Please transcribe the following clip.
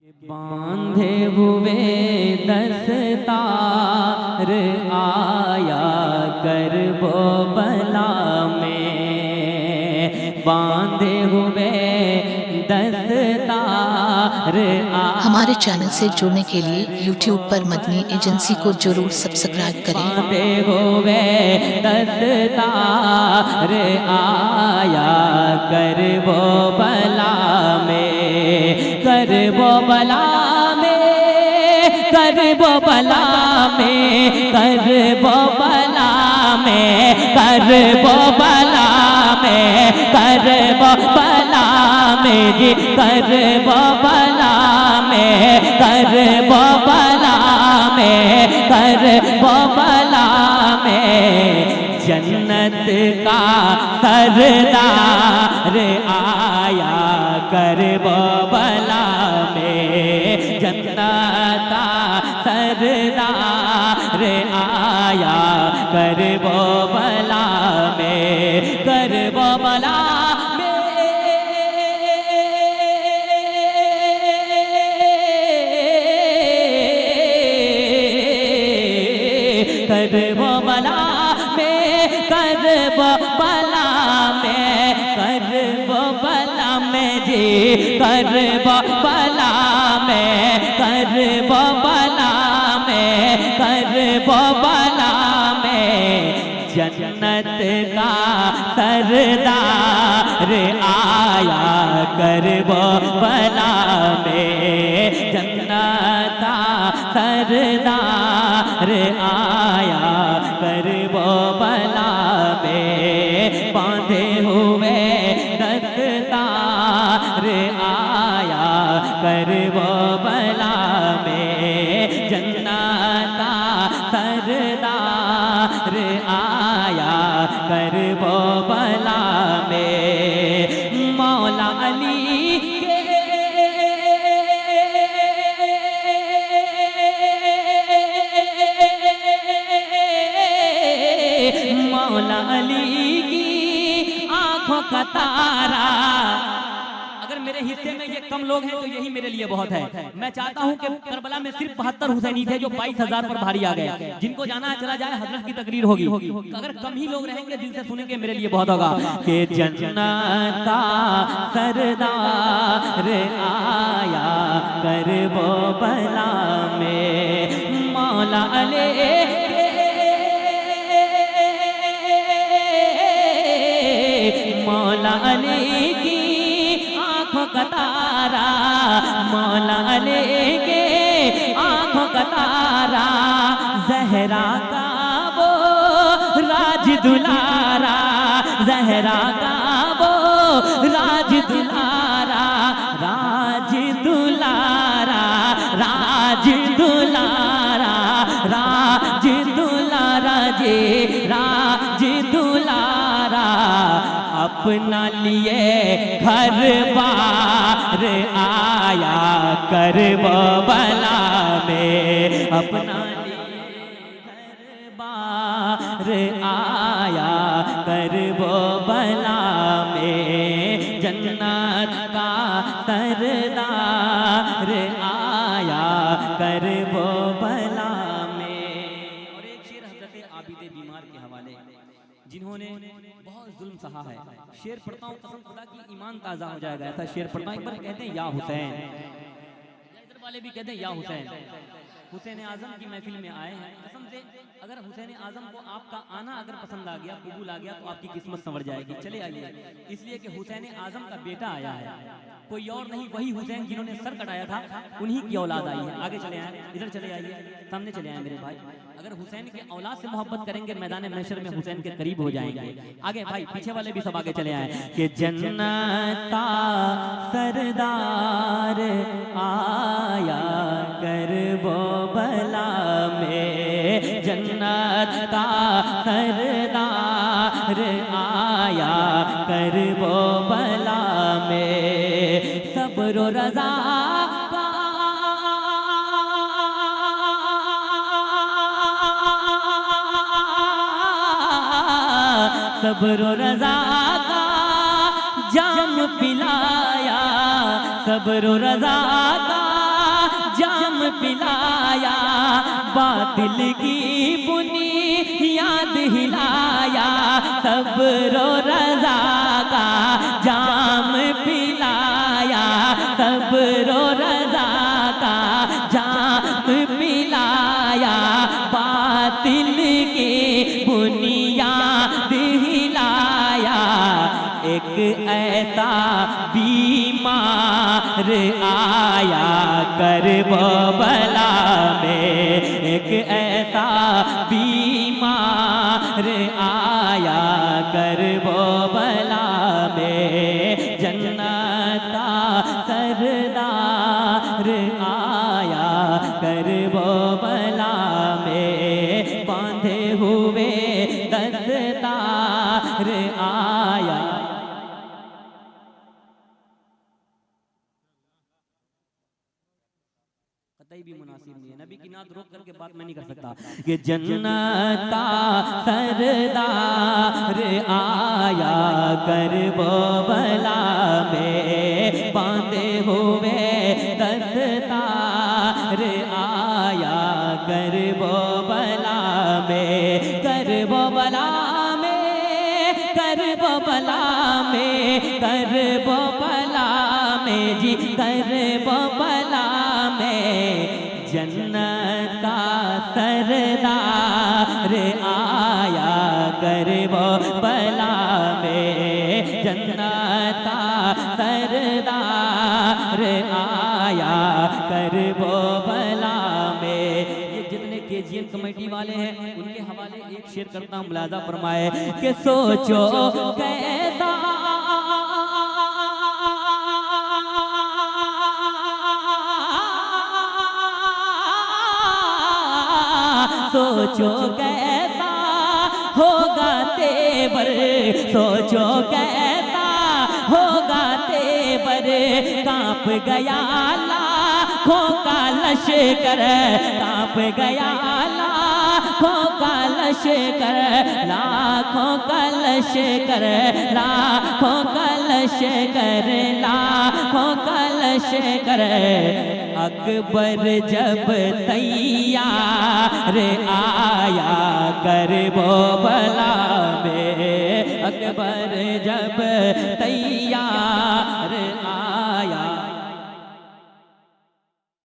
बांधे हुए दस्तार आया कर वो बला में, बांधे हुए दस्तार हमारे चैनल से जुड़ने के लिए YouTube पर मदनी एजेंसी को जरूर सब्सक्राइब करें। बांधे हुए दस्तार आया कर वो बला में, कर वो बला में, कर वो बला में, कर वो बला में, कर वो बला में, कर वो बला में जी, कर वो बला में, कर वो बला में, कर वो बला में, जन्नत का सरदार आया कर वो बला में, जन्नत का सरदार आया कर वो बला में, कर वो बला में, कर वो बला में, कर वो बला में, कर वो बला में जी, कर वो बला में, कर वो बला में, कर वो बला में, जन्नत का सरदार आया कर वो बला में, जन्नत का सरदार आया कर वो बला में, बांधे हुए दस्तार आया कर वो बला में, जन्नत का सरदार आया कर वो बला में, मौला अली के मौला अली की आंखों का तारा। अगर मेरे हिस्से में ये कम लोग हैं तो यही मेरे लिए बहुत है। मैं चाहता हूं कि करबला में सिर्फ 72 हुसैनी थे जो 22,000 पर भारी आ गए। जिनको जाना है चला जाए, हजरत की तकरीर होगी। अगर कम ही लोग रहेंगे दिल से सुनेंगे मेरे लिए बहुत होगा कि जन्नत का सरदार आया कर वो बला में, मौला अली मौला अली की आंखों का तारा, मौला अली के आंखों का तारा, जहरा का वो राज दुलारा, जहरा का वो राज दुलारा, राज दुलारा, राज दुलारा, राज दुलारा जी, राज दुलारा, अपना लिए घर बार आया कर वो बला में, अपना लिए घर बार आया कर वो बला में, जन्नत का सरदार आया कर वो बला में। और एक शेर हज़रत आबिद बीमार के हवाले, जिन्होंने बहुत जुल्म सहा है। शेर पढ़ता हूँ, कसम खुदा की ईमान ताज़ा हो जाएगा। ऐसा शेर पढ़ता हूँ, एक बार कहते हैं या हुसैन, इधर वाले भी कहते हैं या हुसैन। हुसैन आजम की महफिल में आए हैं, कसम से अगर हुसैन आजम को आपका आना अगर पसंद आ गया, कबूल आ गया तो आपकी किस्मत संवर जाएगी। चले आइए, इसलिए कि हुसैन आजम का बेटा आया है, कोई और नहीं, वही हुसैन जिन्होंने सर कटाया था उन्हीं की औलाद आई है। आगे चले आए, इधर चले आइए, सामने चले आए मेरे भाई। अगर हुसैन के औलाद से मोहब्बत करेंगे मैदान महशर में हुसैन के करीब हो जाएंगे। आगे भाई, पीछे वाले भी सब आगे चले आए कि जन्नत का सरदार आया कर वो बला में, जन्नत का सरदार आया कर वो बला में, सब्र रज़ा का सब्र रज़ा का जाम पिलाया, सब्र रज़ा का पिलाया, बातिल की बुनियाद हिलाया, सब्रो रज़ा का जाम पिलाया, सब्रो रज़ा का जाम पिलाया, बातिल की बुनियाद हिलाया। एक ऐसा बीमार आया करबला में, एक ऐसा बीमार आया करबला में, जन्नत का सरदार आया करबला में, बांधे हुए दस्तार आया। कतई भी मुनासिब नहीं है, नबी की नात रोक करके बात मैं नहीं कर सकता कि जन्नत का सरदार आया करबला में, बांधे हुए दस्तार आया करबला में, करबला में, करबला में, करबला में जी, करबला में, जन्नत का सरदार आया करबला में, जन्नत का सरदार आया करबला में। ये जितने केजीएन कमेटी वाले हैं उनके हवाले एक शेर करता हूँ, मुलाजा फरमाए कि सोचो कैसा सोचो कैसा होगा तेवर, सोचो कैसा होगा तेवर, कांप गया लाखों का लश्कर, कांप गया लाखों का लश्कर, लाखों का लश्कर, लाखों का लश्कर, लाखों का लश्कर। अकबर जब तैयार आया करबला में, अकबर जब तैयार आया